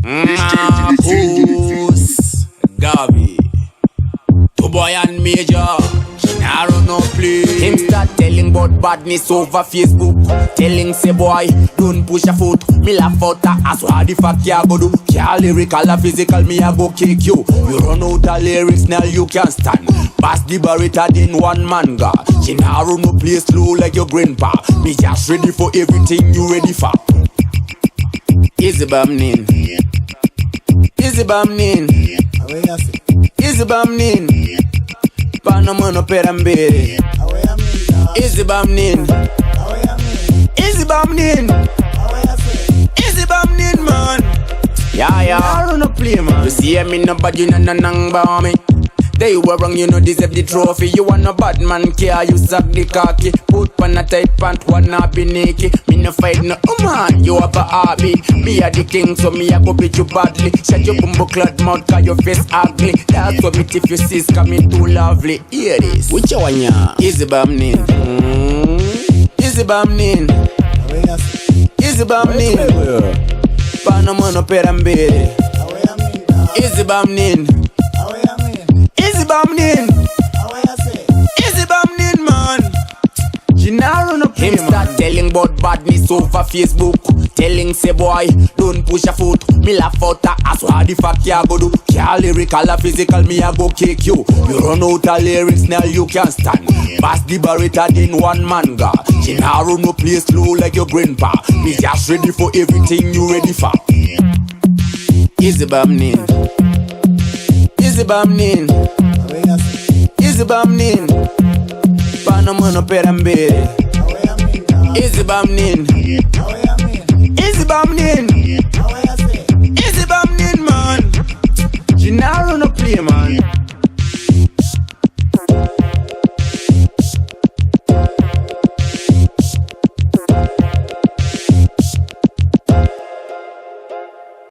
Marcus Garvey, two boy and major. I don't know play. Him start telling about badness over Facebook. Telling say boy, don't push a foot. Me laugh out as what the fuck ya go do. Can't lyrical or physical, me a go kick you. You run out of lyrics, now you can't stand. Pass the barita in one manga. She now run no play slow like your grandpa. Me just ready for everything you ready for. Easy bamnin. Easy bamnin. Easy bamnin. Panamano perambere. Easy bamnin. Easy bamnin. Easy bamnin, man. Yeah. I don't know play, man. You see me no bad, you no nang ba me. They were wrong, you know deserve the trophy. You want no bad man care, you suck the cocky. Put pan a tight pant, wanna be naked. Me no fight no man, you have a hobby. Me a the king, so me a go beat you badly. Shut your bumbo clad mouth, cause your face ugly. That's what me if you see coming too lovely. Hear this. Which one ya? Easy bamnin. Easy bamnin. Easy bamnin. Panamano perambere. Easy bamnin. Easy bamnin. Easy bamnin, man. Gennaro no play, him start telling about badness over Facebook. Telling say boy, don't push a foot. Me laugh out as what the fuck ya go do. Can't lyrical or physical, me a go kick you. You run out of lyrics, now you can't stand. Pass the barita in one manga. Gennaro no play slow like your grandpa. Me just ready for everything you ready for. Easy bamnin. Easy bamnin. Easy bamnin. Panamano perambere. Easy bamnin. Easy bamnin. Easy bamnin, man. Gennaro no play, man.